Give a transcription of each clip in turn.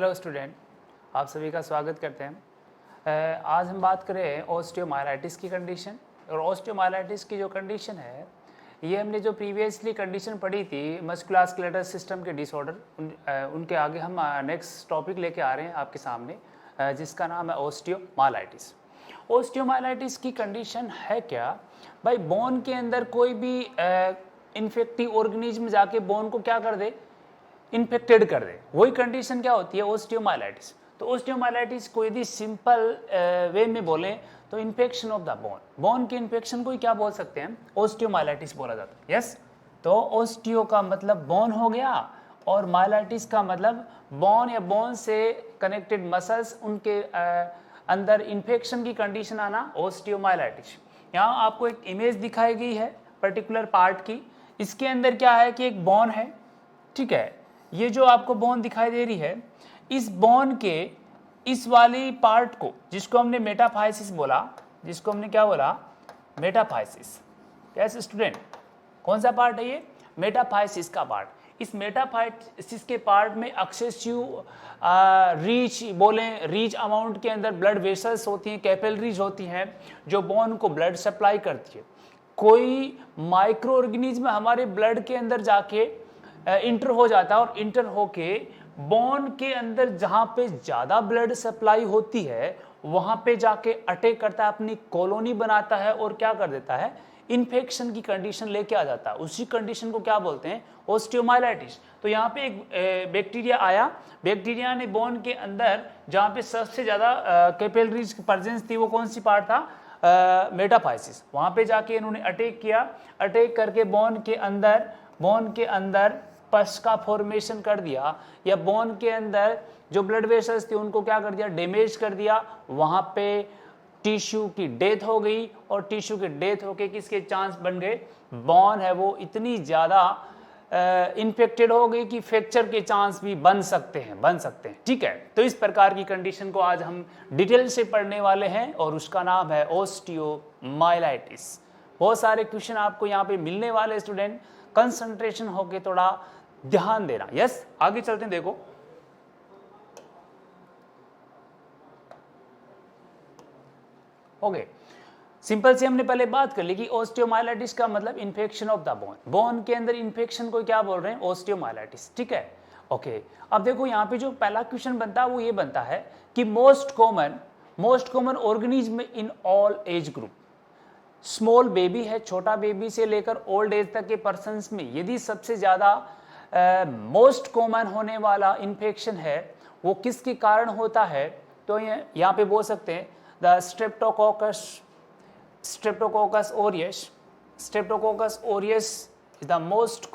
Hello student, आप सभी का स्वागत करते हैं। आज हम बात करें ऑस्टियोमाइलाइटिस की कंडीशन। और ऑस्टियोमाइलाइटिस की जो कंडीशन है, ये हमने जो प्रीवियसली कंडीशन पढ़ी थी मस्कुलोस्केलेटल सिस्टम के डिसऑर्डर, उनके आगे हम नेक्स्ट टॉपिक लेके आ रहे हैं आपके सामने, जिसका नाम है ऑस्टियोमाइलाइटिस। ऑस्टियोमाइलाइटिस की कंडीशन है क्या भाई? बोन के अंदर कोई भी इन्फेक्टिव ऑर्गेनिज्म जाके बोन को क्या कर दे, इन्फेक्टेड कर दे, वही कंडीशन क्या होती है? ऑस्टियोमाइलाइटिस। तो ऑस्टियोमाइलाइटिस को यदि सिंपल वे में बोलें तो infection of the bone, bone के इन्फेक्शन को ही क्या बोल सकते हैं? ऑस्टियोमाइलाइटिस बोला जाता है। यस, तो ऑस्टियो का मतलब बोन हो गया और माइलाइटिस का मतलब बोन या बोन से कनेक्टेड मसल्स, उनके अंदर इन्फेक्शन की कंडीशन आना, ऑस्टियोमाइलाइटिस। यहाँ आपको एक इमेज दिखाई गई है पर्टिकुलर पार्ट की। इसके अंदर क्या है कि एक बोन है, ठीक है। ये जो आपको बोन दिखाई दे रही है, इस बोन के इस वाली पार्ट को, जिसको हमने मेटाफाइसिस बोला, जिसको हमने क्या बोला? मेटाफाइसिस। कैसे स्टूडेंट, कौन सा पार्ट है ये? मेटाफाइसिस का पार्ट। इस मेटाफाइसिस के पार्ट में एक्सेसिव रीच बोलें, रीच अमाउंट के अंदर ब्लड वेसल्स होती हैं, कैपिलरीज होती हैं, जो बोन को ब्लड सप्लाई करती है। कोई माइक्रो ऑर्गेनिज्म हमारे ब्लड के अंदर जाके इंटर हो जाता है और इंटर होके बोन के अंदर जहां पे ज्यादा ब्लड सप्लाई होती है वहां पे जाके अटैक करता है, अपनी कॉलोनी बनाता है और क्या कर देता है? इन्फेक्शन की कंडीशन लेके आ जाता है। उसी कंडीशन को क्या बोलते हैं? ऑस्टियोमाइलाइटिस। तो यहाँ पे एक बैक्टीरिया आया, बैक्टीरिया ने बोन के अंदर जहाँ पे सबसे ज्यादा कैपिलरीज की प्रेजेंस थी, वो कौन सी पार्ट था? मेटाफाइसिस। वहां पे जाके इन्होंने अटैक किया, अटैक करके बोन के अंदर पस का फॉर्मेशन कर दिया, या बोन के अंदर जो ब्लड वेसल्स थे उनको क्या कर दिया? डैमेज कर दिया। वहां पे टिश्यू की डेथ हो गई, और टिश्यू की डेथ होके किसके चांस बन गए? बोन है वो इतनी ज्यादा इन्फेक्टेड हो गई कि फ्रैक्चर के चांस भी बन सकते हैं, ठीक है। तो इस प्रकार की कंडीशन को आज हम डिटेल से पढ़ने वाले हैं और उसका नाम है ऑस्टियोमाइलाइटिस। बहुत सारे क्वेश्चन आपको यहाँ पे मिलने वाले स्टूडेंट, कंसंट्रेशन होके थोड़ा ध्यान देना। यस, आगे चलते हैं। देखो, ओके, सिंपल से हमने पहले बात कर ली कि ऑस्टियोमाइलाइटिस का मतलब infection of the bone. Bone के अंदर इन्फेक्शन को क्या बोल रहे हैं? ऑस्टियोमाइलाइटिस, ठीक है। ओके, अब देखो यहाँ पे जो पहला क्वेश्चन बनता है वो ये बनता है कि most common organism in all age group. Small baby है, छोटा बेबी से लेकर ओल्ड एज तक के पर्सन्स में यदि सबसे ज्यादा मोस्ट कॉमन होने वाला इन्फेक्शन है वो किसके कारण होता है? तो यहाँ पे बोल सकते हैं the Streptococcus Orius is the most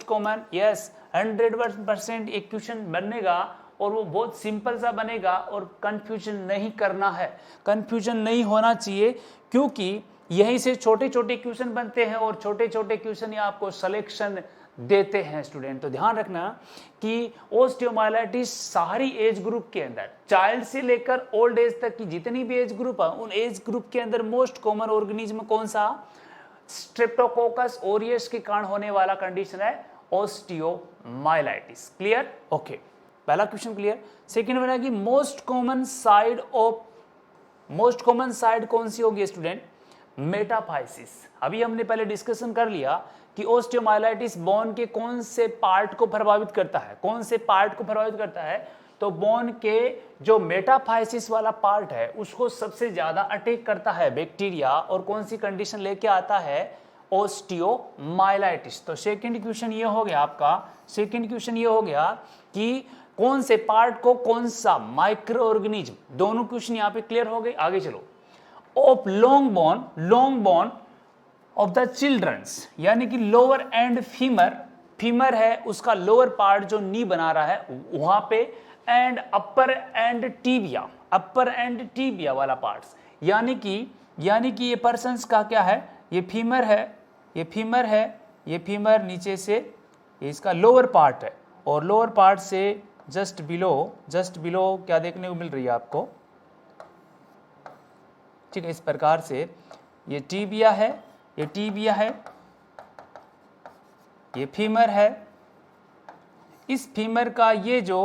common. Yes, 100% एक क्वेश्चन बनेगा और वो बहुत सिंपल सा बनेगा और कंफ्यूजन नहीं करना है, कंफ्यूजन नहीं होना चाहिए, क्योंकि यहीं से छोटे छोटे क्वेश्चन बनते हैं और छोटे छोटे क्वेश्चन ये आपको सिलेक्शन देते हैं स्टूडेंट। तो ध्यान रखना कि ऑस्टियोमाइलाइटिस सारी एज ग्रुप के अंदर, चाइल्ड से लेकर ओल्ड एज तक की जितनी भी एज ग्रुप है, उन एज ग्रुप के अंदर मोस्ट कॉमन ऑर्गेनिज्म कौन सा? स्ट्रेप्टोकोकस ओरियस के कारण होने वाला कंडीशन है ऑस्टियोमाइलाइटिस। क्लियर? ओके, पहला क्वेश्चन क्लियर। सेकंड बना कि मोस्ट कॉमन साइड कौन सी होगी स्टूडेंट? मेटाफाइसिस। अभी हमने पहले डिस्कशन कर लिया कि ऑस्टियोमाइलाइटिस बोन के कौन से पार्ट को प्रभावित करता है, तो बोन के जो मेटाफाइसिस वाला पार्ट है उसको सबसे ज्यादा अटैक करता है बैक्टीरिया, और कौन सी कंडीशन लेके आता है? ऑस्टियोमाइलाइटिस। तो सेकंड क्वेश्चन ये हो गया आपका, कि कौन से पार्ट को कौन सा माइक्रो ऑर्गेनिज्म, दोनों क्वेश्चन यहाँ पे क्लियर हो गए। आगे चलो, of long bone of the childrens, यानी कि लोअर एंड फीमर है उसका लोअर पार्ट जो नी बना रहा है वहां पे, एंड अपर एंड टीबिया वाला पार्ट्स, यानी कि ये पर्सन्स का क्या है? ये फीमर नीचे से ये इसका लोअर पार्ट है, और लोअर पार्ट से जस्ट बिलो क्या देखने को मिल रही है आपको? ठीक है, इस प्रकार से ये टीबिया है, ये फीमर है। इस फीमर का ये जो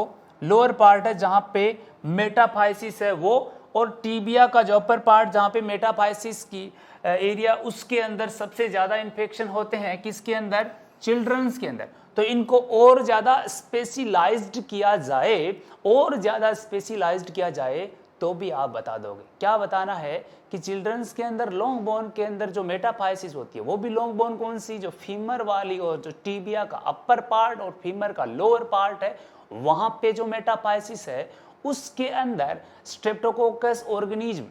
लोअर पार्ट है जहां पे मेटाफाइसिस है वो, और टीबिया का जो अपर पार्ट जहां पे मेटाफाइसिस की एरिया, उसके अंदर सबसे ज्यादा इन्फेक्शन होते हैं किसके अंदर, चिल्ड्रंस के अंदर। तो इनको और ज्यादा स्पेशलाइज्ड किया जाए, और ज्यादा स्पेशलाइज्ड किया जाए तो भी आप बता दोगे। क्या बताना है कि चिल्ड्रंस के अंदर लॉन्ग बोन के अंदर जो मेटाफाइसिस होती है वो भी लॉन्ग बोन कौन सी, जो फीमर वाली और जो टीबिया का अपर पार्ट और फीमर का लोअर पार्ट है, वहां पे जो मेटाफाइसिस है उसके अंदर स्ट्रेप्टोकोकस ऑर्गेनिज्म,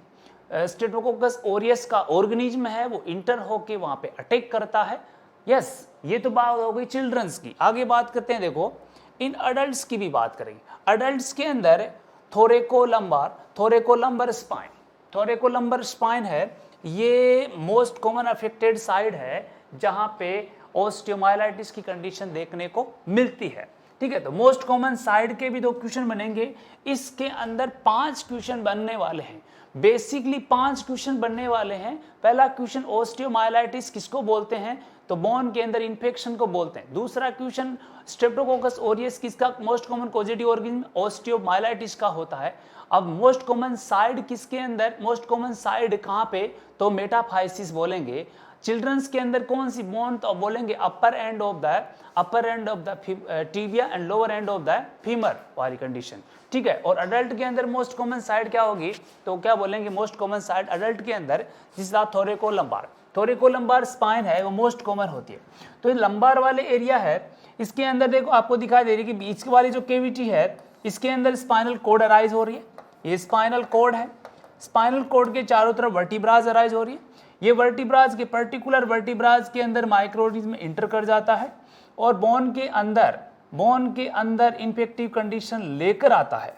स्ट्रेप्टोकोकस ओरियस का ऑर्गेनिज्म है वो इंटर होके वहां पे अटैक करता है। यस, ये तो बात हो गई चिल्ड्रंस की। आगे बात करते हैं, देखो इन अडल्ट्स की भी बात करेंगे। अडल्ट्स के अंदर थोरेकोलम्बर स्पाइन, थोरेकोलम्बर स्पाइन है, ये मोस्ट कॉमन अफेक्टेड साइड है जहां पे ऑस्टियोमाइलाइटिस की कंडीशन देखने को मिलती है। ठीक है, तो मोस्ट कॉमन साइड के भी 2 क्वेश्चन बनेंगे, इसके अंदर 5 क्वेश्चन बनने वाले हैं। बेसिकली 5 क्वेश्चन बनने वाले हैं। पहला क्वेश्चन ऑस्टियोमाइलाइटिस किसको बोलते हैं, तो बोन के अंदर इंफेक्शन को बोलते हैं। दूसरा क्वेश्चन स्ट्रेप्टोकोकस ओरियस किसका most common causative organism, osteomyelitis का होता है। अब मोस्ट कॉमन साइड किसके अंदर, मोस्ट कॉमन साइड कहां पे, तो मेटाफाइसिस बोलेंगे। चिल्ड्रंस के अंदर कौन सी बोन, तो बोलेंगे upper end of the tibia and lower end of the femur वाली कंडीशन। ठीक है, और अडल्ट के अंदर मोस्ट कॉमन साइड क्या होगी, तो क्या बोलेंगे मोस्ट कॉमन साइड अडल्ट के अंदर जिसका थोरेकोलम्बार, थोरेकोलम्बार स्पाइन है वो मोस्ट कॉमन होती है। तो ये लंबार वाले एरिया है, इसके अंदर देखो आपको दिखाई दे रही है कि बीच वाली जो केविटी है इसके अंदर स्पाइनल कोड अराइज हो रही है। ये स्पाइनल कोड है, स्पाइनल कोड के चारों तरफ वर्टिब्राज अराइज हो रही है। ये वर्टिब्राज के पर्टिकुलर वर्टिब्राज के अंदर माइक्रोऑर्गेनिज्म इंटर कर जाता है और बोन के अंदर इन्फेक्टिव कंडीशन लेकर आता है।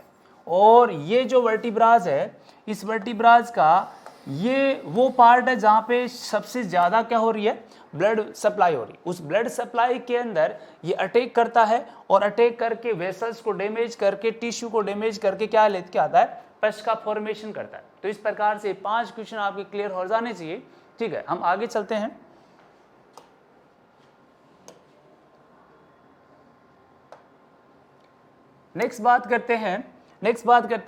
और ये जो वर्टिब्राज है, इस वर्टिब्राज का ये वो पार्ट है जहां पे सबसे ज्यादा क्या हो रही है, ब्लड सप्लाई हो रही है। उस ब्लड सप्लाई के अंदर ये अटैक करता है और अटैक करके वेसल्स को डैमेज करके, टिश्यू को डैमेज करके क्या लेके आता है, पश का फॉर्मेशन करता है। तो इस प्रकार से 5 क्वेश्चन आपके क्लियर हो जाने चाहिए। ठीक है, हम आगे चलते हैं। नेक्स्ट बात करते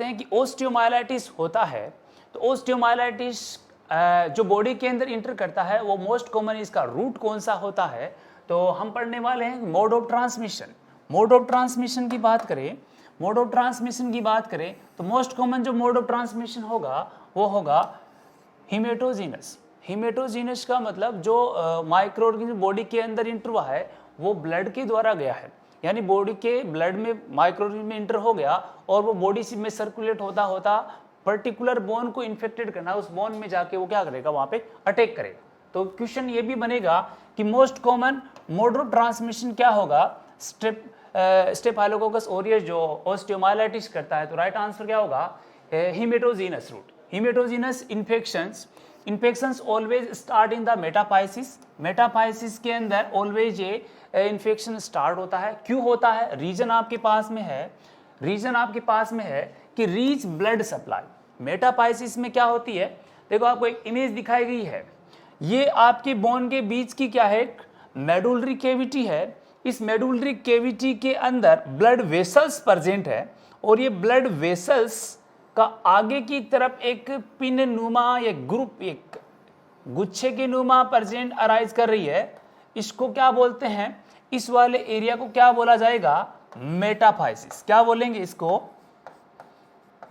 हैं कि ऑस्टियोमाइलाइटिस होता है। तो ऑस्टियोमाइलाइटिस जो बॉडी के अंदर इंटर करता है वो मोस्ट कॉमन इसका रूट कौन सा होता है, तो हम पढ़ने वाले हैं mode of transmission. Mode of transmission की बात करें तो मोस्ट कॉमन जो मोड ऑफ ट्रांसमिशन होगा वो होगा हिमेटोजीनस। हिमेटोजीनस का मतलब जो माइक्रो ऑर्गेनिज्म बॉडी के अंदर इंटर हुआ है वो ब्लड के द्वारा गया है, यानी बॉडी के ब्लड में माइक्रो ऑर्गेनिज्म में इंटर हो गया और वो बॉडी में सर्कुलेट होता होता पर्टिकुलर बोन को इन्फेक्टेड करना, उस बोन में जाके वो क्या करेगा, वहां पे अटैक करेगा। तो क्वेश्चन ये भी बनेगा कि most common mode of transmission क्या होगा, स्टेफाइलोकोकस ओरियस जो ऑस्टियोमाइलाइटिस करता है। तो राइट आंसर क्या होगा, haematogenous route. Haematogenous infections always start in the metaphysis. Metaphysis के अंदर ऑलवेज ये इन्फेक्शन स्टार्ट होता है। क्यों होता है, रीजन आपके पास में है कि रीच ब्लड सप्लाई। मेटाफाइसिस में क्या होती है, देखो आपको एक इमेज दिखाई गई है, ये आपके बोन के बीच की क्या है, मेडुलरी केविटी है। इस मेडुलरी केविटी के अंदर ब्लड वेसल्स प्रेजेंट है और ये ब्लड वेसल्स का आगे की तरफ एक पिन नुमा, एक ग्रुप, एक गुच्छे के नुमा प्रेजेंट अराइज कर रही है। इसको क्या बोलते हैं, इस वाले एरिया को क्या बोला जाएगा, मेटाफाइसिस। क्या बोलेंगे इसको,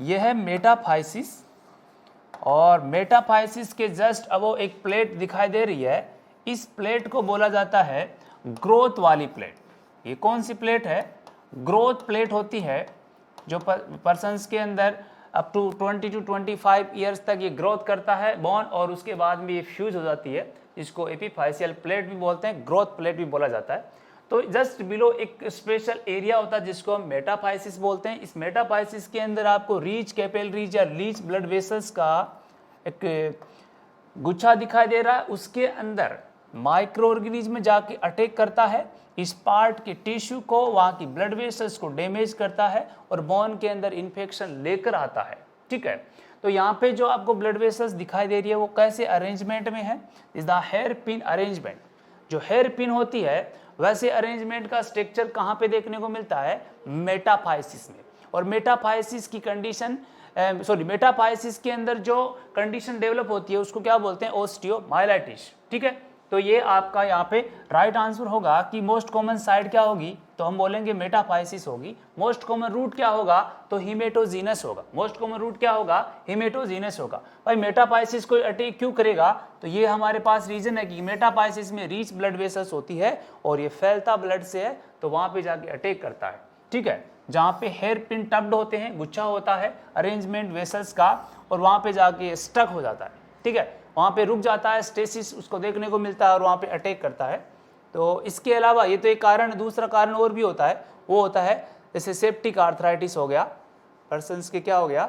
यह है मेटाफाइसिस। और मेटाफाइसिस के जस्ट अब वो एक प्लेट दिखाई दे रही है, इस प्लेट को बोला जाता है ग्रोथ वाली प्लेट। ये कौन सी प्लेट है, ग्रोथ प्लेट होती है, जो पर्सन्स के अंदर अप टू 20 to 25 ईयर्स तक ये ग्रोथ करता है बोन, और उसके बाद में ये फ्यूज हो जाती है। इसको एपीफाइशियल प्लेट भी बोलते हैं, ग्रोथ प्लेट भी बोला जाता है। तो जस्ट बिलो एक स्पेशल एरिया होता है जिसको हम मेटाफाइसिस बोलते हैं। इस मेटाफाइसिस के अंदर आपको रीच कैपिलरीज या रीच ब्लड वेसल्स का एक गुच्छा दिखाई दे रहा है, उसके अंदर माइक्रो ऑर्गेनिज्म जाके अटैक करता है, इस पार्ट के टिश्यू को, वहाँ की ब्लड वेसल्स को डैमेज करता है और बोन के अंदर इन्फेक्शन लेकर आता है। ठीक है, तो यहाँ पे जो आपको ब्लड वेसल्स दिखाई दे रही है वो कैसे अरेंजमेंट में है, is the hair pin arrangement. जो हेयर पिन होती है वैसे अरेंजमेंट का स्ट्रक्चर कहाँ पे देखने को मिलता है, मेटाफाइसिस में। और मेटाफाइसिस की कंडीशन मेटाफाइसिस के अंदर जो कंडीशन डेवलप होती है उसको क्या बोलते हैं, ओस्टियोमाइलाइटिस। ठीक है, तो ये आपका यहाँ पे राइट आंसर होगा कि मोस्ट कॉमन साइट क्या होगी, तो हम बोलेंगे मेटाफाइसिस होगी। मोस्ट कॉमन रूट क्या होगा, तो हिमेटोजीनस होगा। मोस्ट कॉमन रूट क्या होगा, हिमेटोजीनस होगा। भाई मेटाफाइसिस को अटैक क्यों करेगा, तो ये हमारे पास रीजन है कि मेटाफाइसिस में रीच ब्लड वेसल्स होती है और ये फैलता ब्लड से है, तो वहां पे जाके अटैक करता है। ठीक है, जहाँ पे हेयर पिन टप्ड होते हैं, गुच्छा होता है अरेंजमेंट वेसल्स का, और वहां पे जाके स्टक हो जाता है। ठीक है, वहाँ पे रुक जाता है, स्टेसिस उसको देखने को मिलता है और वहाँ पे अटैक करता है। तो इसके अलावा ये तो एक कारण, दूसरा कारण और भी होता है, वो होता है जैसे सेप्टिक आर्थराइटिस हो गया, पर्सन्स के क्या हो गया,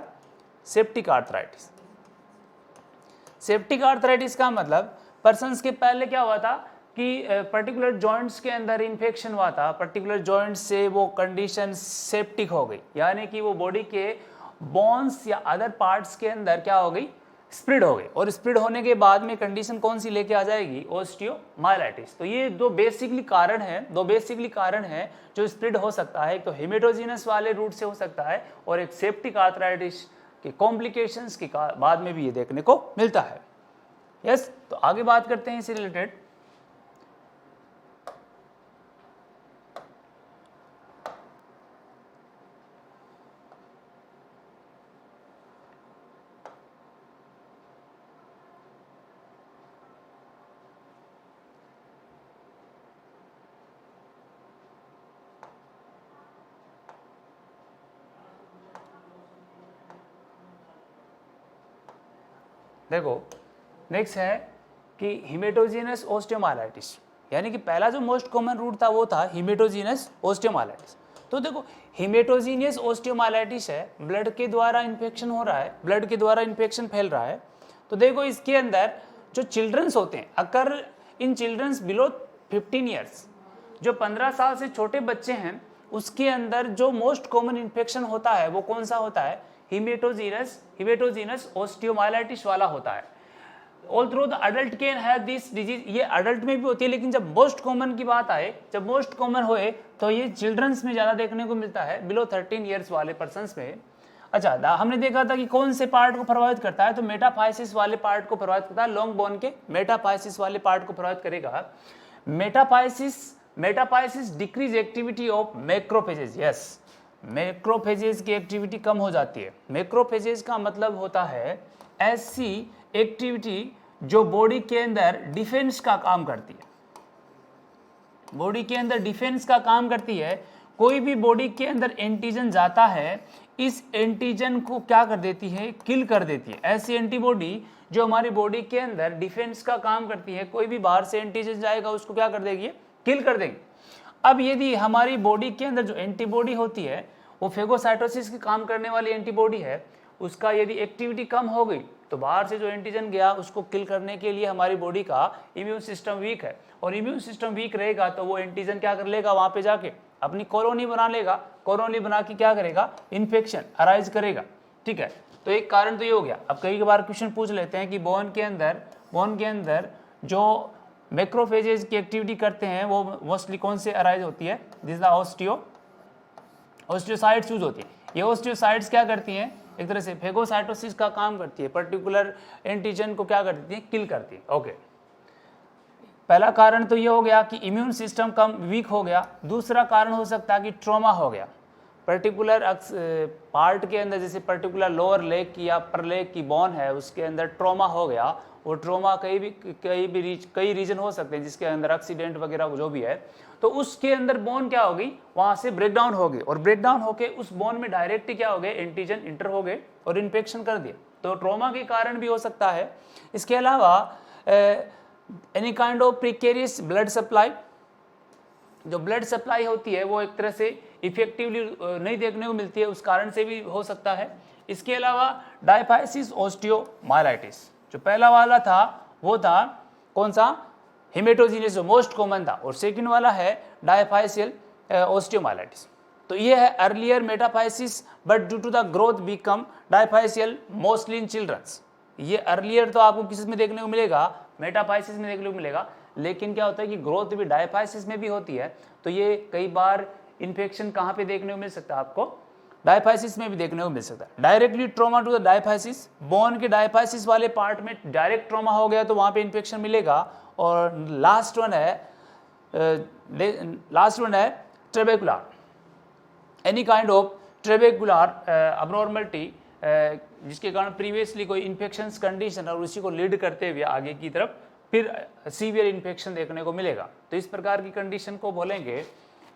सेप्टिक आर्थराइटिस। सेप्टिक आर्थराइटिस का मतलब पर्सन्स के पहले क्या हुआ था कि पर्टिकुलर जॉइंट्स के अंदर इन्फेक्शन हुआ था, पर्टिकुलर जॉइंट्स से वो कंडीशन सेप्टिक हो गई, यानी कि वो बॉडी के बोन्स या अदर पार्ट्स के अंदर क्या हो गई, स्प्रेड हो गई। और स्प्रेड होने के बाद में कंडीशन कौन सी लेके आ जाएगी, ओस्टियोमाइलाइटिस। तो ये दो बेसिकली कारण है जो स्प्रेड हो सकता है। एक तो हेमेटोजीनस वाले रूट से हो सकता है और एक सेप्टिक आर्थराइटिस के कॉम्प्लिकेशंस के बाद में भी ये देखने को मिलता है। यस, तो आगे बात करते हैं इससे रिलेटेड। देखो नेक्स्ट है कि हिमेटोजीनस ओस्टियोमाइलाइटिस, यानी कि पहला जो मोस्ट कॉमन रूट था वो था हिमेटोजीनस ओस्टियोमाइलाइटिस। तो देखो हिमेटोजीनियस ओस्टियोमाइलाइटिस है, ब्लड के द्वारा इन्फेक्शन हो रहा है, ब्लड के द्वारा इन्फेक्शन फैल रहा है। तो देखो इसके अंदर जो चिल्ड्रंस होते हैं, अगर इन चिल्ड्रंस बिलो 15 ईयर्स, जो 15 साल से छोटे बच्चे हैं, उसके अंदर जो मोस्ट कॉमन इन्फेक्शन होता है वो कौन सा होता है, हिमेटोजीनस ओस्टियोमाइलाइटिस वाला होता है। Although the adult can have this disease, ये अडल्ट में भी होती है, लेकिन जब मोस्ट कॉमन की बात आए, जब मोस्ट कॉमन होए तो ये चिल्ड्रंस में ज्यादा देखने को मिलता है, बिलो 13 ईयर्स वाले पर्सन्स में। अच्छा, हमने देखा था कि कौन से पार्ट को प्रभावित करता है, तो मेटाफाइसिस वाले पार्ट को प्रभावित करता है, लॉन्ग बोन के मेटाफाइसिस वाले पार्ट को प्रभावित करेगा। Metaphysis decrease activity of macrophages. Yes, macrophages की एक्टिविटी कम हो जाती है। मैक्रोफेजेस का मतलब होता है ऐसी एक्टिविटी जो बॉडी के अंदर डिफेंस का काम करती है, बॉडी के अंदर डिफेंस का काम करती है। कोई भी बॉडी के अंदर एंटीजन जाता है, इस एंटीजन को क्या कर देती है, किल कर देती है। ऐसी एंटीबॉडी जो हमारी बॉडी के अंदर डिफेंस का काम करती है, कोई भी बाहर से एंटीजन जाएगा उसको क्या कर देगी, किल कर देगी। अब यदि हमारी बॉडी के अंदर जो एंटीबॉडी होती है वो फेगोसाइटोसिस के काम करने वाली एंटीबॉडी है, उसका यदि एक्टिविटी कम हो गई तो बाहर से जो एंटीजन गया उसको किल करने के लिए हमारी बॉडी का इम्यून सिस्टम वीक है, और इम्यून सिस्टम वीक रहेगा तो वो एंटीजन क्या कर लेगा, वहां पे जाके अपनी कॉलोनी बना लेगा, कॉलोनी बना के क्या करेगा, इन्फेक्शन अराइज करेगा। ठीक है, तो एक कारण तो ये हो गया। अब कई बार क्वेश्चन पूछ लेते हैं कि बोन के अंदर जो मैक्रोफेजेस की एक्टिविटी करते हैं वो मोस्टली कौन से अराइज होती है, दिस द ओस्टियोसाइट्स यूज होती है। ये ओस्टियोसाइट्स क्या करती हैं, एक तरह से फेगोसाइटोसिस का काम करती है, पर्टिकुलर एंटीजन को क्या करती है, किल करती है। ओके, पहला कारण तो ये हो गया कि इम्यून सिस्टम कम वीक हो गया। दूसरा कारण हो सकता है कि ट्रॉमा हो गया, पर्टिकुलर पार्ट के अंदर, जैसे पर्टिकुलर लोअर लेग की या अपर लेग की बोन है उसके अंदर ट्रॉमा हो गया। वो ट्रॉमा कई रीजन हो सकते हैं जिसके अंदर एक्सीडेंट वगैरह जो भी है, तो उसके अंदर बोन क्या हो गई, वहां से ब्रेकडाउन हो गई, और ब्रेकडाउन होके उस बोन में डायरेक्ट क्या हो गए, एंटीजन इंटर हो गए और इन्फेक्शन कर दिया। तो ट्रॉमा के कारण भी हो सकता है। इसके अलावा any kind of precarious blood supply, जो ब्लड सप्लाई होती है वो एक तरह से इफेक्टिवली नहीं देखने को मिलती है, उस कारण से भी हो सकता है। इसके अलावा डायफाइसिस ओस्टियोमाइलाइटिस, जो पहला वाला था वो था कौन सा, हिमेटोजीनियस, जो मोस्ट कॉमन था, और सेकंड वाला है डायफाइसियल ओस्टियोमाइलाइटिस। तो ये है earlier metaphysis but due to the growth become diaphyseal mostly in childrens. ये अर्लियर तो आपको किस में देखने को मिलेगा, मेटाफाइसिस में देखने को मिलेगा, लेकिन क्या होता है कि ग्रोथ भी डायफाइसिस में भी होती है। तो ये कई बार इन्फेक्शन कहाँ पे देखने को मिल सकता है आपको, डायफाइसिस में भी देखने को मिल सकता है। Directly trauma to the diaphysis, bone के डायफाइसिस वाले पार्ट में डायरेक्ट ट्रॉमा हो गया तो वहाँ पे इन्फेक्शन मिलेगा। और लास्ट वन है ट्रेबेकुलर, एनी काइंड ऑफ ट्रेबेकुलर अबनॉर्मलिटी जिसके कारण प्रीवियसली कोई इन्फेक्शन कंडीशन और उसी को लीड करते हुए आगे की तरफ फिर सीवियर इन्फेक्शन देखने को मिलेगा। तो इस प्रकार की कंडीशन को बोलेंगे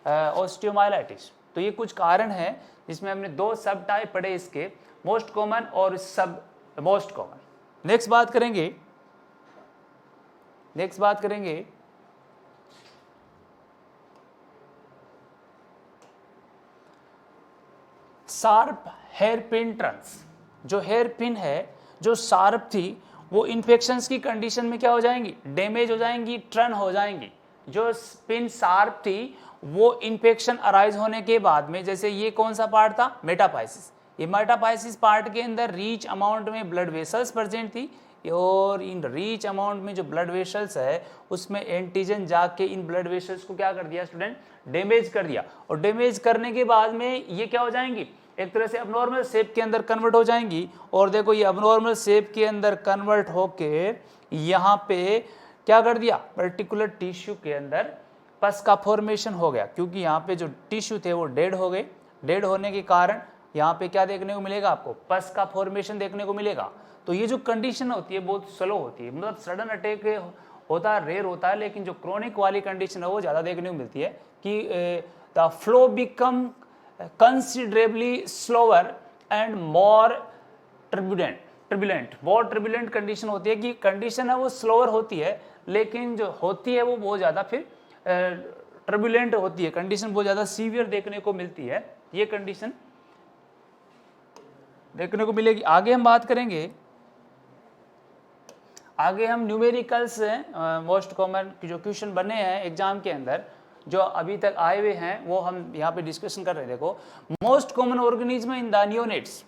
ऑस्टियोमाइलाइटिस। तो ये कुछ कारण हैं जिसमें हमने 2 सब टाइप पढ़े इसके, मोस्ट कॉमन और सब मोस्ट कॉमन। नेक्स्ट बात करेंगे शार्प हेयर पिन टर्न्स। जो हेयर पिन है जो शार्प थी वो इन्फेक्शंस की कंडीशन में क्या हो जाएंगी, डैमेज हो जाएंगी, टर्न हो जाएंगी। जो पिन शार्प थी वो इन्फेक्शन अराइज होने के बाद में, जैसे ये कौन सा पार्ट था, मेटाफाइसिस, ये मेटाफाइसिस पार्ट के अंदर रीच अमाउंट में ब्लड वेसल्स प्रेजेंट थी और इन रीच अमाउंट में जो ब्लड वेसल्स है उसमें एंटीजन जाके इन ब्लड वेसल्स को क्या कर दिया स्टूडेंट, डैमेज कर दिया। और डैमेज करने के बाद में ये क्या हो जाएंगी, एक तरह से अबनॉर्मल शेप के अंदर कन्वर्ट हो जाएंगी। और देखो ये अबनॉर्मल शेप के अंदर कन्वर्ट होके यहाँ पे क्या कर दिया, पर्टिकुलर टिश्यू के अंदर पस का फॉर्मेशन हो गया, क्योंकि यहाँ पे जो टिश्यू थे वो डेड हो गए। डेड होने के कारण यहाँ पे क्या देखने को मिलेगा आपको, पस का फॉर्मेशन देखने को मिलेगा। तो ये जो कंडीशन होती है बहुत स्लो होती है, मतलब सडन अटैक होता है, रेयर होता है, लेकिन जो क्रोनिक वाली कंडीशन है वो ज़्यादा देखने को मिलती है कि the flow become considerably slower and more turbulent. बहुत ट्रिब्यूलेंट कंडीशन होती है कि कंडीशन है वो स्लोअर होती है, लेकिन जो होती है वो बहुत ज़्यादा फिर ट्रिब्यूलेंट होती है, कंडीशन बहुत ज़्यादा सीवियर देखने को मिलती है। ये कंडीशन देखने को मिलेगी। आगे हम बात करेंगे, आगे हम न्यूमेरिकल्स मोस्ट कॉमन जो क्वेश्चन बने हैं एग्जाम के अंदर जो अभी तक आए हुए हैं वो हम यहाँ पे डिस्कशन कर रहे हैं। देखो most common organism in the neonates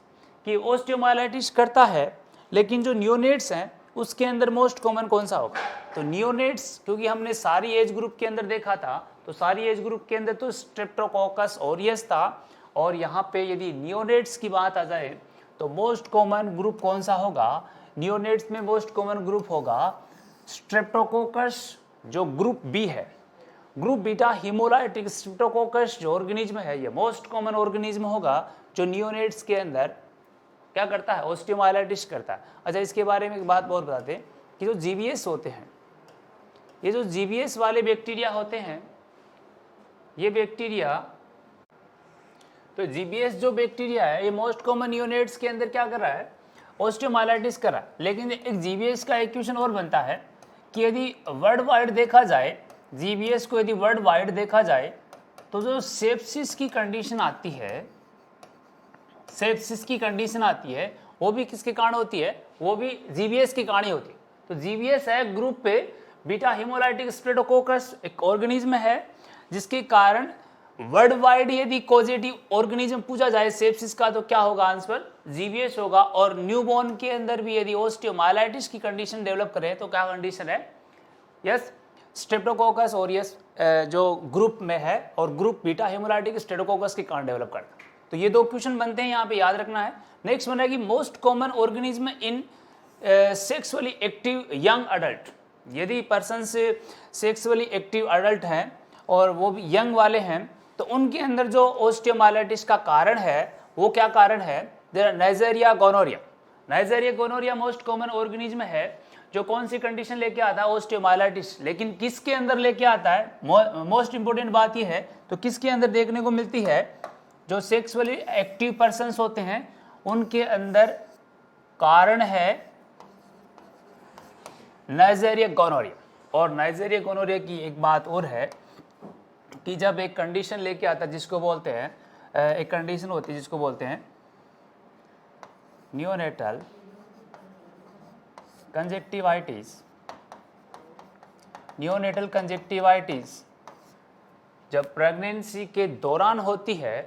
कि ऑस्टियोमाइलाइटिस करता है, लेकिन जो नियोनेट्स हैं उसके अंदर मोस्ट कॉमन कौन सा होगा, तो नियोनेट्स, क्योंकि हमने सारी एज ग्रुप के अंदर देखा था तो सारी एज ग्रुप के अंदर तो स्ट्रेप्टोकोकस ऑरियस था। और यहाँ पे यदि नियोनेट्स की बात आ जाए तो मोस्ट कॉमन ग्रुप कौन सा होगा, नियोनेट्स में मोस्ट कॉमन ग्रुप होगा स्ट्रेप्टोकोकस जो ग्रुप बी है। ग्रुप बीटा हिमोलाइटिक स्ट्रेप्टोकोकस जो ऑर्गेनिज्म है ये मोस्ट कॉमन ऑर्गेनिज्म होगा जो नियोनेट्स के अंदर क्या करता है, ऑस्टियोमाइलाइटिस करता है। अच्छा इसके बारे में एक बात और बताते हैं कि जो जीबीएस होते हैं, ये जो जीबीएस वाले बैक्टीरिया होते हैं, ये बैक्टीरिया, तो जीबीएस जो बैक्टीरिया है ये मोस्ट कॉमन नियोनेट्स के अंदर क्या कर रहा है, ऑस्टियोमाइलाइटिस कर रहा है। लेकिन एक जीबीएस का एक क्वेश्चन और बनता है कि यदि वर्ल्ड वाइड देखा जाए, जीबीएस को यदि वर्ल्ड वाइड देखा जाए तो जो सेप्सिस की कंडीशन आती है, सेप्सिस की कंडीशन आती है वो भी किसके कारण होती है, वो भी जीबीएस के कारण ही होती है। तो जीबीएस है ग्रुप पे बीटा हिमोलाइटिक स्ट्रेप्टोकोकस एक ऑर्गेनिज्म है जिसके कारण वर्ल्ड वाइड यदि कॉजेटिव ऑर्गेनिज्म पूछा जाए सेप्सिस का तो क्या होगा आंसर, जीबीएस होगा। और न्यूबॉर्न के अंदर भी यदि ऑस्टियोमाइलाइटिस की कंडीशन डेवलप करे तो क्या कंडीशन है, यस स्ट्रेप्टोकोकस ऑरियस जो ग्रुप में है और ग्रुप बीटा हिमोलाइटिक स्ट्रेप्टोकोकस के कारण डेवलप करता है। तो ये 2 क्वेश्चन बनते हैं, यहाँ पे याद रखना है। नेक्स्ट बना है कि most common organism in sexually active young adult. यदि पर्सन से सेक्सुअली एक्टिव अडल्ट हैं और वो भी यंग वाले हैं तो उनके अंदर जो ऑस्टियोमाइलाइटिस का कारण है वो क्या कारण है, Neisseria gonorrhoea. Neisseria gonorrhoea most common organism है जो कौन सी कंडीशन लेके आता है, ऑस्टियोमाइलाइटिस। लेकिन किसके अंदर लेके आता है, मोस्ट इंपोर्टेंट बात ये है, तो किसके अंदर देखने को मिलती है, जो सेक्सुअली एक्टिव पर्सन्स होते हैं उनके अंदर कारण है नाइजेरिया गोनोरिया। और नाइजेरिया गोनोरिया की एक बात और है कि जब एक कंडीशन लेके आता है जिसको बोलते हैं, एक कंडीशन होती है जिसको बोलते हैं नियोनेटल कंजक्टिवाइटिस। नियोनेटल कंजक्टिवाइटिस जब प्रेगनेंसी के दौरान होती है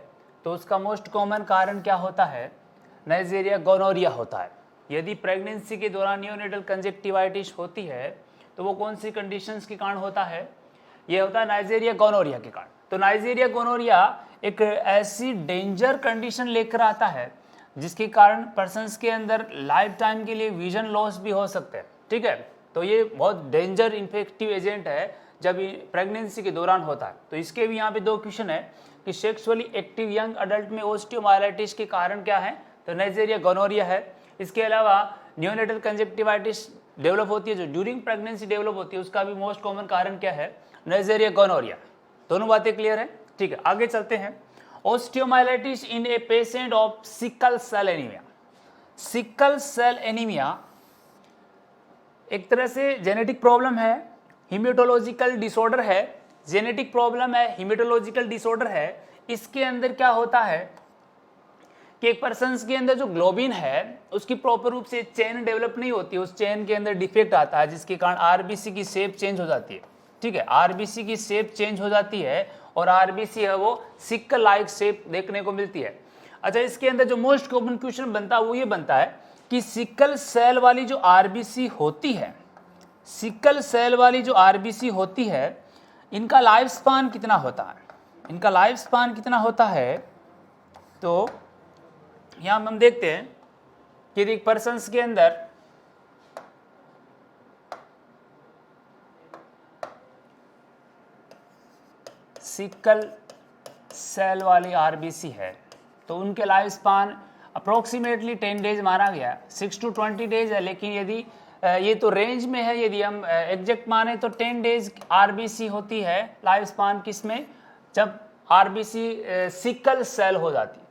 तो उसका मोस्ट कॉमन कारण क्या होता है, नाइजेरिया गोनोरिया होता है। यदि प्रेगनेंसी के दौरान नियोनेटल कंजक्टिवाइटिस होती है तो वो कौन सी कंडीशंस के कारण होता है, ये होता है नाइजेरिया गोनोरिया के कारण। तो नाइजीरिया गोनोरिया एक ऐसी डेंजर कंडीशन लेकर आता है जिसके कारण पर्सन्स के अंदर लाइफ टाइम के लिए विजन लॉस भी हो सकते हैं। ठीक है, तो ये बहुत डेंजर इन्फेक्टिव एजेंट है जब प्रेगनेंसी के दौरान होता है। तो इसके भी यहाँ पे 2 क्वेश्चन है कि सेक्सुअली एक्टिव यंग अडल्ट में ओस्टियोमाइलाइटिस के कारण क्या है, तो नाइजीरिया गोनोरिया है। इसके अलावा नियोनेटल कंजक्टिवाइटिस डेवलप होती है जो ड्यूरिंग प्रेगनेंसी डेवलप होती है, उसका भी मोस्ट कॉमन कारण क्या है, नाइजीरिया गोनोरिया। दोनों बातें क्लियर है? ठीक है, आगे चलते हैं। Osteomyelitis in a patient of sickle cell anaemia. Sickle cell anaemia एक तरह से जेनेटिक प्रॉब्लम है, हिमेटोलॉजिकल डिसऑर्डर है, जेनेटिक प्रॉब्लम है, हिमेटोलॉजिकल डिसऑर्डर है। इसके अंदर क्या होता है कि एक पर्सन के अंदर जो ग्लोबिन है उसकी प्रॉपर रूप से चेन डेवलप नहीं होती, उस चेन के अंदर डिफेक्ट आता है जिसके कारण आरबीसी की शेप चेंज हो जाती है। ठीक है, आरबीसी की शेप चेंज हो जाती है और आरबीसी है वो सिक्कल लाइक शेप देखने को मिलती है। अच्छा, इसके अंदर जो मोस्ट कॉमन क्वेश्चन बनता है वो ये बनता है कि सिकल सेल वाली जो आरबीसी होती है, सिकल सेल वाली जो आरबीसी होती है, इनका लाइफ स्पान कितना होता है, इनका लाइफ स्पान कितना होता है। तो यहाँ हम देखते हैं कि एक पर्सन के अंदर सिकल सेल वाली आरबीसी है तो उनके लाइफ स्पान अप्रोक्सीमेटली 10 डेज माना गया, 6 to 20 डेज है। लेकिन यदि ये तो रेंज में है, यदि हम एग्जैक्ट माने तो 10 डेज आरबीसी होती है लाइफ स्पान, किसमें, जब आरबीसी सिकल सेल हो जाती है।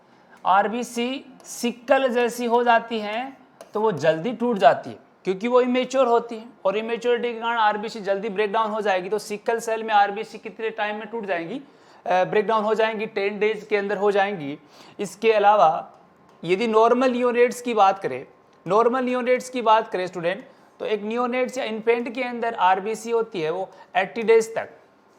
आरबीसी सिकल जैसी हो जाती है तो वो जल्दी टूट जाती है क्योंकि वो इमेच्योर होती है और इमेच्योरिटी के कारण आरबीसी जल्दी ब्रेक डाउन हो जाएगी। तो सिकल सेल में आरबीसी कितने टाइम में टूट जाएंगी, ब्रेक डाउन हो जाएंगी, 10 डेज के अंदर हो जाएंगी। इसके अलावा यदि नॉर्मल नियोनेट्स की बात करें, नॉर्मल नियोनेट्स की बात करें स्टूडेंट, तो एक नियोनेट्स या इन्फेंट के अंदर आरबीसी होती है वो 80 डेज तक,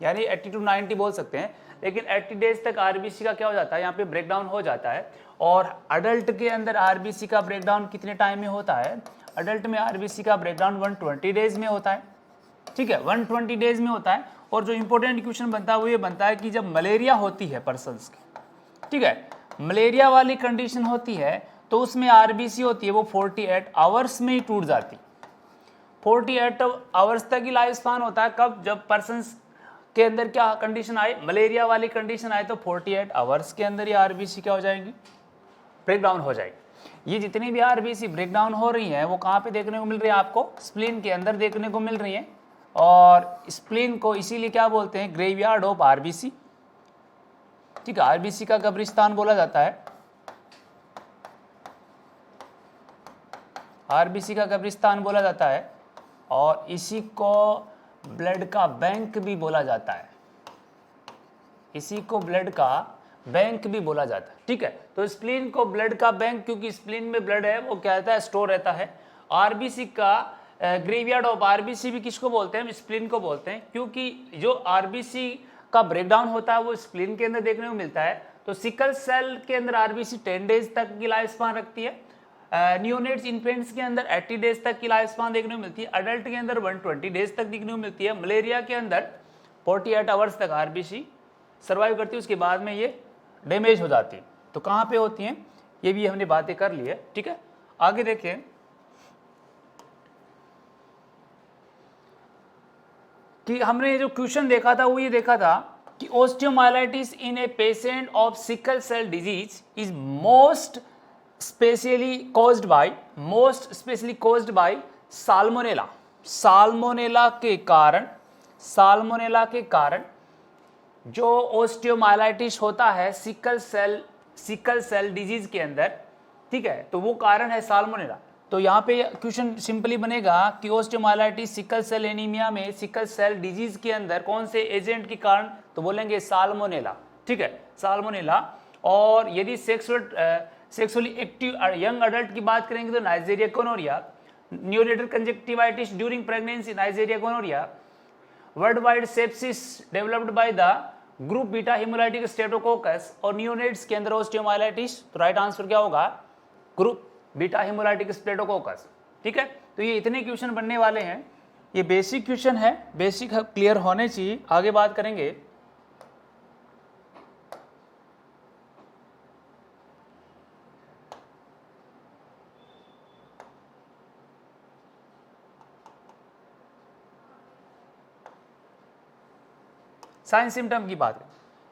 यानी 80 to 90 बोल सकते हैं, लेकिन 80 डेज तक आरबीसी का क्या हो जाता है, यहाँ पे ब्रेक डाउन हो जाता है। और अडल्ट के अंदर आरबीसी का ब्रेक डाउन कितने टाइम में होता है, अडल्ट में आरबीसी का ब्रेक डाउन 120 डेज में होता है। ठीक है, 120 डेज में होता है। और जो इंपॉर्टेंट क्वेश्चन बनता है वो ये बनता है कि जब मलेरिया होती है पर्सन्स की, ठीक है, मलेरिया वाली कंडीशन होती है तो उसमें आरबीसी होती है वो 48 आवर्स में ही टूट जाती। 48 आवर्स तक ही लाइफ स्पान होता है। कब, जब पर्सन्स के अंदर क्या कंडीशन आए, मलेरिया वाली कंडीशन आए, तो 48 आवर्स के अंदर ये आरबीसी क्या हो जाएंगी, ब्रेक डाउन हो जाएगी। ये जितनी भी आरबीसी ब्रेक डाउन हो रही है वो कहाँ पे देखने को मिल रही है, आपको स्प्लीन के अंदर देखने को मिल रही है। और स्प्लीन को इसीलिए क्या बोलते हैं, ग्रेवयार्ड ऑफ आरबीसी। ठीक है, आरबीसी का कब्रिस्तान बोला जाता है, आरबीसी का कब्रिस्तान बोला जाता है। और इसी को ब्लड का बैंक भी बोला जाता है, इसी को ब्लड का बैंक भी बोला जाता है। ठीक है, तो स्प्लीन को ब्लड का बैंक, क्योंकि स्प्लीन में ब्लड है वो क्या रहता है, स्टोर रहता है। आरबीसी का ग्रेवयार्ड ऑफ आरबीसी भी किसको बोलते हैं, स्प्लीन को बोलते हैं, क्योंकि जो आरबीसी का ब्रेकडाउन होता है वो स्प्लीन के अंदर देखने को मिलता है। तो सिकल सेल के अंदर आरबीसी 10 डेज तक की लाइफ स्पान रखती है। नियोनेट्स इन्फेंट्स के अंदर 80 डेज तक की लाइफ स्पान देखने को मिलती है। अडल्ट के अंदर 120 डेज तक देखने को मिलती है। मलेरिया के अंदर 48 आवर्स तक आरबीसी सर्वाइव करती है, उसके बाद में ये डैमेज हो जाती है। तो कहाँ पे होती हैं ये भी हमने बातें कर ली है। ठीक है, आगे देखें कि हमने जो क्वेश्चन देखा था वो ये देखा था कि osteomyelitis in a patient of sickle cell disease is most specially caused by Salmonella. Salmonella के कारण जो ओस्टियोमाइलाइटिस होता है सिकल सेल डिजीज के अंदर, ठीक है, तो वो कारण है साल्मोनेला। तो यहाँ पे क्वेश्चन सिंपली बनेगा कि ओस्टियोमाइलाइटिस सिकल सेल एनीमिया में सिकल सेल डिजीज के अंदर कौन से एजेंट के कारण, तो बोलेंगे साल्मोनेला। ठीक है, साल्मोनेला। और यदि सेक्सुअली एक्टिव यंग अडल्ट की बात करेंगे तो Neisseria gonorrhoea, neonatal conjunctivitis during pregnancy Neisseria gonorrhoea, world wide sepsis developed by the group beta haemolytic Streptococcus और नियोनेट्स के अंदर ओस्टियोमाइलाइटिस। तो राइट आंसर क्या होगा, ग्रुप बीटा हेमोलाइटिक स्ट्रेप्टोकोकस। ठीक है, तो ये इतने क्वेश्चन बनने वाले हैं, ये बेसिक क्वेश्चन है, बेसिक क्लियर होने चाहिए। आगे बात करेंगे साइन सिम्टम की बात है,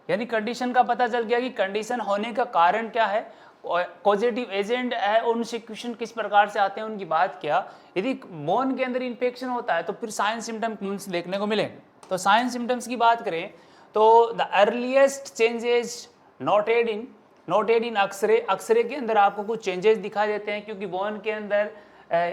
यानी कंडीशन का पता चल गया कि कंडीशन होने का कारण क्या है, कॉजेटिव एजेंट है, उनसे क्वेश्चन किस प्रकार से आते हैं उनकी बात किया। यदि बोन के अंदर इन्फेक्शन होता है तो फिर साइन सिम्टम देखने को मिलेंगे। तो साइन सिम्टम्स की बात करें तो the earliest changes noted in X-ray के अंदर आपको कुछ चेंजेस दिखाई देते हैं, क्योंकि बोन के अंदर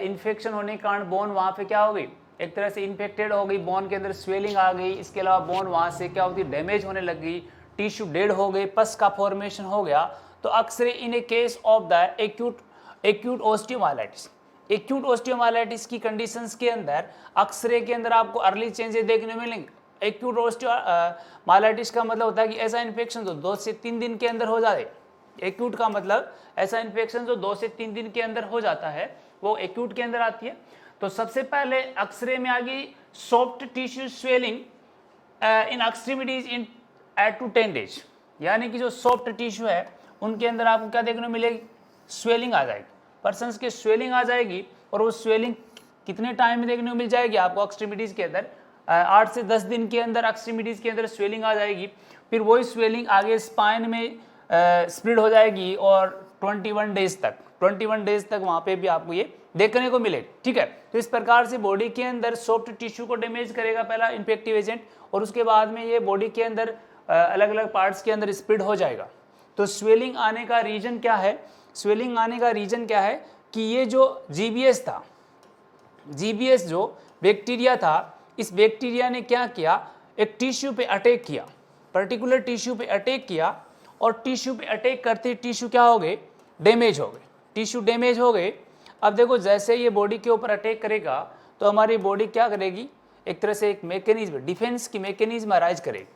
इन्फेक्शन होने के कारण बोन वहाँ पे क्या हो गई, एक तरह से इन्फेक्टेड हो गई, बोन के अंदर स्वेलिंग आ गई। इसके अलावा बोन वहाँ से क्या होती है, डैमेज होने लग गई, टिश्यू डेड हो गई, पस का फॉर्मेशन हो गया। तो X-ray in a case of the acute osteomyelitis, acute osteomyelitis की कंडीशंस के अंदर अक्सरे के अंदर आपको अर्ली चेंजेस देखने मिलेंगे। एक्यूट ऑस्टियोमाइलाइटिस का मतलब होता है कि ऐसा इन्फेक्शन जो 2 से 3 दिन के अंदर हो जाए। एक्यूट का मतलब ऐसा इन्फेक्शन जो 2 से 3 दिन के अंदर हो जाता है, वो एक्यूट के अंदर आती है। तो सबसे पहले अक्सरे में आ गई soft tissue swelling in extremities in 8 to 10 days, यानी कि जो सॉफ्ट टिश्यू है उनके अंदर आपको क्या देखने को मिलेगी, स्वेलिंग आ जाएगी, पर्सन्स के स्वेलिंग आ जाएगी। और वो स्वेलिंग कितने टाइम में देखने को मिल जाएगी आपको एक्सट्रीमिटीज के अंदर, 8 से 10 दिन के अंदर एक्सट्रीमिटीज के अंदर स्वेलिंग आ जाएगी। फिर वही स्वेलिंग आगे स्पाइन में स्प्रेड हो जाएगी और 21 डेज तक वहाँ पे भी आपको ये देखने को मिलेगा। ठीक है, तो इस प्रकार से बॉडी के अंदर सॉफ्ट टिश्यू को डैमेज करेगा पहला इन्फेक्टिव एजेंट, और उसके बाद में ये बॉडी के अंदर अलग अलग पार्ट्स के अंदर स्प्रेड हो जाएगा। तो स्वेलिंग आने का रीजन क्या है, स्वेलिंग आने का रीजन क्या है कि ये जो जीबीएस था, जीबीएस जो बैक्टीरिया था, इस बैक्टीरिया ने क्या किया, एक टिश्यू पे अटैक किया, पर्टिकुलर टिश्यू पे अटैक किया, और टिश्यू पे अटैक करते टिश्यू क्या हो गए, डैमेज हो गए, टिश्यू डैमेज हो गए। अब देखो जैसे ये बॉडी के ऊपर अटैक करेगा तो हमारी बॉडी क्या करेगी, एक तरह से एक मैकेनिज्म, डिफेंस की मैकेनिज्म अराइज करेगी,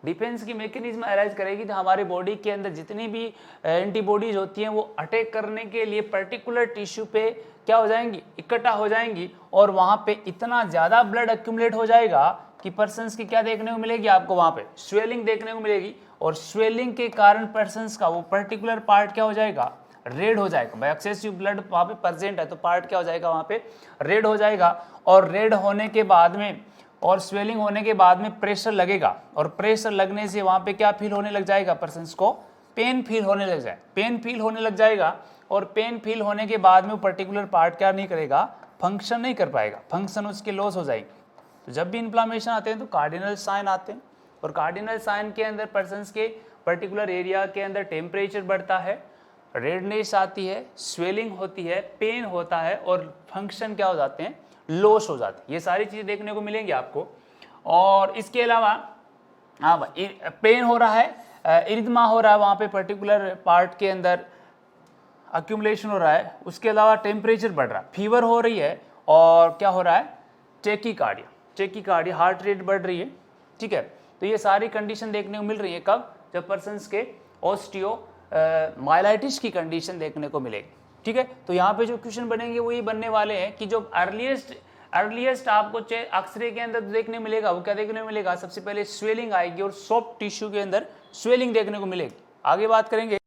डिफेंस की मैकेनिज्म अराइज करेगी। तो हमारे बॉडी के अंदर जितनी भी एंटीबॉडीज होती हैं वो अटैक करने के लिए पर्टिकुलर टिश्यू पे क्या हो जाएंगी, इकट्ठा हो जाएंगी, और वहाँ पे इतना ज़्यादा ब्लड एक्यूमुलेट हो जाएगा कि पर्सन्स की क्या देखने को मिलेगी, आपको वहाँ पे स्वेलिंग देखने को मिलेगी। और स्वेलिंग के कारण पर्सन्स का वो पर्टिकुलर पार्ट क्या हो जाएगा, रेड हो जाएगा। भाई एक्सेसिव ब्लड वहाँ पे प्रेजेंट है तो पार्ट क्या हो जाएगा, वहाँ पे रेड हो जाएगा। और रेड होने के बाद में और स्वेलिंग होने के बाद में प्रेशर लगेगा, और प्रेशर लगने से वहाँ पे क्या फील होने लग जाएगा, पर्सन्स को पेन फील होने लग जाए, पेन फील होने लग जाएगा। और पेन फील होने के बाद में वो पर्टिकुलर पार्ट क्या नहीं करेगा, फंक्शन नहीं कर पाएगा, फंक्शन उसके लॉस हो जाएगी। तो जब भी इन्फ्लामेशन आते हैं तो कार्डिनल साइन आते हैं, और कार्डिनल साइन के अंदर पर्सन्स के पर्टिकुलर एरिया के अंदर टेम्परेचर बढ़ता है, रेडनेस आती है, स्वेलिंग होती है, पेन होता है, और फंक्शन क्या हो जाते हैं, लॉस हो जाते हैं। ये सारी चीज़ें देखने को मिलेंगी आपको। और इसके अलावा हाँ भाई पेन हो रहा है, इरिथमा हो रहा है, वहाँ पे पर्टिकुलर पार्ट के अंदर अक्यूमुलेशन हो रहा है। उसके अलावा टेम्परेचर बढ़ रहा है, फीवर हो रही है, और क्या हो रहा है, टेकीकार्डिया, हार्ट रेट बढ़ रही है। ठीक है, तो ये सारी कंडीशन देखने को मिल रही है कब, जब पर्सन्स के ऑस्टियोमाइलाइटिस की कंडीशन देखने को मिलेगी। ठीक है, तो यहाँ पे जो क्वेश्चन बनेंगे वो ये बनने वाले हैं कि जो अर्लीस्ट आपको एक्सरे के अंदर देखने मिलेगा, वो क्या देखने को मिलेगा, सबसे पहले स्वेलिंग आएगी और सॉफ्ट टिश्यू के अंदर स्वेलिंग देखने को मिलेगी। आगे बात करेंगे।